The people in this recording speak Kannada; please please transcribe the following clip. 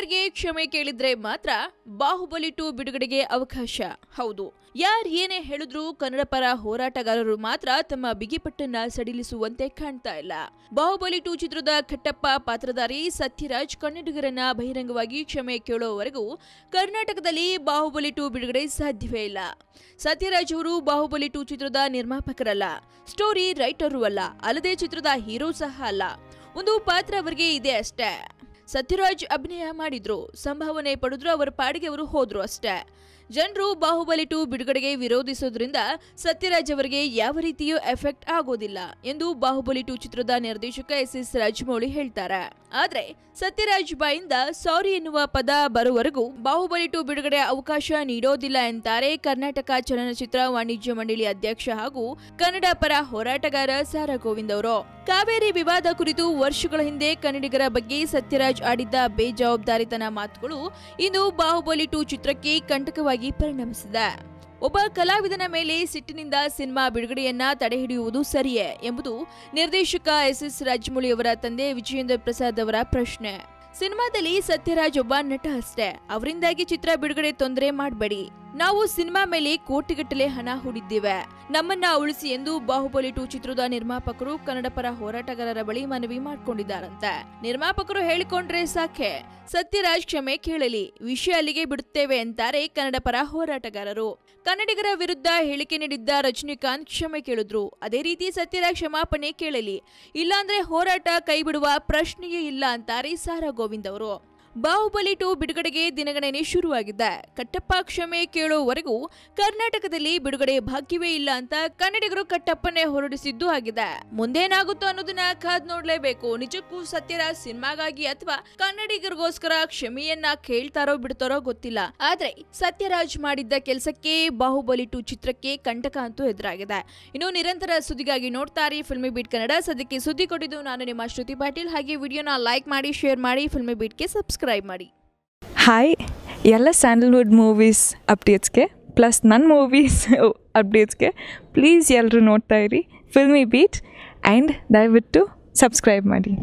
ಸತ್ಯರಾಜ್ಗೆ ಕ್ಷಮೆ ಕೇಳಿದ್ರೆ ಮಾತ್ರ ಬಾಹುಬಲಿ 2 ಬಿಡುಗಡೆಗೆ ಅವಕಾಶ. ಹೌದು, ಏನೇ ಹೇಳಿದ್ರು ಕನ್ನಡ ಪರ ಹೋರಾಟಗಾರರು ಮಾತ್ರ ತಮ್ಮ ಬಿಗಿಪಟ್ಟನ್ನ ಸಡಿಲಿಸುವಂತೆ ಕಾಣ್ತಾ ಇಲ್ಲ. ಬಾಹುಬಲಿ 2 ಚಿತ್ರದ ಕಟ್ಟಪ್ಪ ಪಾತ್ರಧಾರಿ ಸತ್ಯರಾಜ್ ಕನ್ನಡಿಗರನ್ನ ಬಹಿರಂಗವಾಗಿ ಕ್ಷಮೆ ಕೇಳುವವರೆಗೂ ಕರ್ನಾಟಕದಲ್ಲಿ ಬಾಹುಬಲಿ 2 ಬಿಡುಗಡೆ ಸಾಧ್ಯವೇ ಇಲ್ಲ. ಸತ್ಯರಾಜ್ ಅವರು ಬಾಹುಬಲಿ 2 ಚಿತ್ರದ ನಿರ್ಮಾಪಕರಲ್ಲ, ಸ್ಟೋರಿ ರೈಟರು ಅಲ್ಲ, ಅಲ್ಲದೆ ಚಿತ್ರದ ಹೀರೋ ಸಹ ಅಲ್ಲ. ಒಂದು ಪಾತ್ರ ಅವರಿಗೆ ಇದೆ ಅಷ್ಟೇ. ಸತ್ಯರಾಜ್ ಅಭಿನಯ ಮಾಡಿದ್ರು, ಸಂಭಾವನೆ ಪಡೆದ್ರು, ಅವರ ಪಾಡಿಗೆ ಅವರು ಹೋದ್ರು ಅಷ್ಟೇ. ಜನರು ಬಾಹುಬಲಿ 2 ಬಿಡುಗಡೆಗೆ ವಿರೋಧಿಸೋದ್ರಿಂದ ಸತ್ಯರಾಜ್ ಅವರಿಗೆ ಯಾವ ರೀತಿಯೂ ಎಫೆಕ್ಟ್ ಆಗೋದಿಲ್ಲ ಎಂದು ಬಾಹುಬಲಿ 2 ಚಿತ್ರದ ನಿರ್ದೇಶಕ ಎಸ್ ರಾಜಮೌಳಿ ಹೇಳ್ತಾರೆ. ಆದ್ರೆ ಸತ್ಯರಾಜ್ ಬಾಯಿಂದ ಸಾರಿ ಎನ್ನುವ ಪದ ಬರುವವರೆಗೂ ಬಾಹುಬಲಿ 2 ಬಿಡುಗಡೆ ಅವಕಾಶ ನೀಡೋದಿಲ್ಲ ಎಂತಾರೆ ಕರ್ನಾಟಕ ಚಲನಚಿತ್ರ ವಾಣಿಜ್ಯ ಮಂಡಳಿ ಅಧ್ಯಕ್ಷ ಹಾಗೂ ಕನ್ನಡ ಪರ ಹೋರಾಟಗಾರ ಸಾರಾ ಗೋವಿಂದ್ ಅವರು. ಕಾವೇರಿ ವಿವಾದ ಕುರಿತು ವರ್ಷಗಳ ಹಿಂದೆ ಕನ್ನಡಿಗರ ಬಗ್ಗೆ ಸತ್ಯರಾಜ್ ಆಡಿದ್ದ ಬೇಜವಾಬ್ದಾರಿತನ ಮಾತುಗಳು ಇಂದು ಬಾಹುಬಲಿ 2 ಚಿತ್ರಕ್ಕೆ ಕಂಟಕವಾಗಿ ಪರಿಣಮಿಸಿದೆ. ಒಬ್ಬ ಕಲಾವಿದನ ಮೇಲೆ ಸಿಟ್ಟಿನಿಂದ ಸಿನಿಮಾ ಬಿಡುಗಡೆಯನ್ನ ತಡೆಹಿಡಿಯುವುದು ಸರಿಯೇ ಎಂಬುದು ನಿರ್ದೇಶಕ ಎಸ್ ರಾಜಮೌಳಿ ಅವರ ತಂದೆ ವಿಜಯೇಂದ್ರ ಪ್ರಸಾದ್ ಅವರ ಪ್ರಶ್ನೆ. ಸಿನಿಮಾದಲ್ಲಿ ಸತ್ಯರಾಜ್ ಒಬ್ಬ ನಟ ಅಷ್ಟೇ, ಅವರಿಂದಾಗಿ ಚಿತ್ರ ಬಿಡುಗಡೆ ತೊಂದರೆ ಮಾಡಬೇಡಿ. ನಾವು ಸಿನಿಮಾ ಮೇಲೆ ಕೋಟಿಗಟ್ಟಲೆ ಹಣ ಹೂಡಿದ್ದೇವೆ, ನಮ್ಮನ್ನ ಉಳಿಸಿ ಎಂದು ಬಾಹುಬಲಿ 2 ಚಿತ್ರದ ನಿರ್ಮಾಪಕರು ಕನ್ನಡ ಪರ ಹೋರಾಟಗಾರರ ಬಳಿ ಮನವಿ ಮಾಡಿಕೊಂಡಿದ್ದಾರಂತೆ. ನಿರ್ಮಾಪಕರು ಹೇಳಿಕೊಂಡ್ರೆ ಸಾಕೆ, ಸತ್ಯರಾಜ್ ಕ್ಷಮೆ ಕೇಳಲಿ, ವಿಷಯ ಅಲ್ಲಿಗೆ ಬಿಡುತ್ತೇವೆ ಎಂತಾರೆ ಕನ್ನಡ ಪರ ಹೋರಾಟಗಾರರು. ಕನ್ನಡಿಗರ ವಿರುದ್ಧ ಹೇಳಿಕೆ ನೀಡಿದ್ದ ರಜನಿಕಾಂತ್ ಕ್ಷಮೆ ಕೇಳಿದ್ರು. ಅದೇ ರೀತಿ ಸತ್ಯರಾಜ್ ಕ್ಷಮಾಪಣೆ ಕೇಳಲಿ, ಇಲ್ಲಾಂದ್ರೆ ಹೋರಾಟ ಕೈಬಿಡುವ ಪ್ರಶ್ನೆಯೇ ಇಲ್ಲ ಅಂತಾರೆ ಸಾರಾ ಗೋವಿಂದ್ ಅವರು. ಬಾಹುಬಲಿ 2 ಬಿಡುಗಡೆಗೆ ದಿನಗಣನೆ ಶುರುವಾಗಿದೆ. ಕಟ್ಟಪ್ಪ ಕ್ಷಮೆ ಕೇಳುವವರೆಗೂ ಕರ್ನಾಟಕದಲ್ಲಿ ಬಿಡುಗಡೆ ಭಾಗ್ಯವೇ ಇಲ್ಲ ಅಂತ ಕನ್ನಡಿಗರು ಕಟ್ಟಪ್ಪನೇ ಹೊರಡಿಸಿದ್ದು ಆಗಿದೆ. ಮುಂದೇನಾಗುತ್ತೋ ಅನ್ನೋದನ್ನ ಕಾದ್ ನೋಡ್ಲೇಬೇಕು. ನಿಜಕ್ಕೂ ಸತ್ಯರಾಜ್ ಸಿನಿಮಾಗಾಗಿ ಅಥವಾ ಕನ್ನಡಿಗರಿಗೋಸ್ಕರ ಕ್ಷಮೆಯನ್ನ ಕೇಳ್ತಾರೋ ಬಿಡ್ತಾರೋ ಗೊತ್ತಿಲ್ಲ. ಆದ್ರೆ ಸತ್ಯರಾಜ್ ಮಾಡಿದ್ದ ಕೆಲಸಕ್ಕೆ ಬಾಹುಬಲಿ 2 ಚಿತ್ರಕ್ಕೆ ಕಂಟಕ ಅಂತೂ ಎದುರಾಗಿದೆ. ಇನ್ನು ನಿರಂತರ ಸುದ್ದಿಗಾಗಿ ನೋಡ್ತಾರೆ ಫಿಲ್ಮಿ ಬೀಟ್ ಕನ್ನಡ. ಸದ್ಯಕ್ಕೆ ಸುದ್ದಿ ಕೊಟ್ಟಿದ್ದು ನಾನು ನಿಮ್ಮ ಶ್ರುತಿ ಪಾಟೀಲ್. ಹಾಗೆ ವಿಡಿಯೋನ ಲೈಕ್ ಮಾಡಿ, ಶೇರ್ ಮಾಡಿ, ಫಿಲ್ಮಿ ಬೀಟ್ಗೆ ಸಬ್ಸ್ಕ್ರೈಬ್ ಮಾಡಿ. ಹಾಯ್, ಎಲ್ಲ ಸ್ಯಾಂಡಲ್ವುಡ್ ಮೂವೀಸ್ ಅಪ್ಡೇಟ್ಸ್ಗೆ ಪ್ಲಸ್ ನನ್ನ ಮೂವೀಸ್ ಅಪ್ಡೇಟ್ಸ್ಗೆ ಪ್ಲೀಸ್ ಎಲ್ಲರೂ ನೋಡ್ತಾ ಇರಿ ಫಿಲ್ಮಿ ಬೀಟ್ ಆ್ಯಂಡ್ ದಯವಿಟ್ಟು ಸಬ್ಸ್ಕ್ರೈಬ್ ಮಾಡಿ.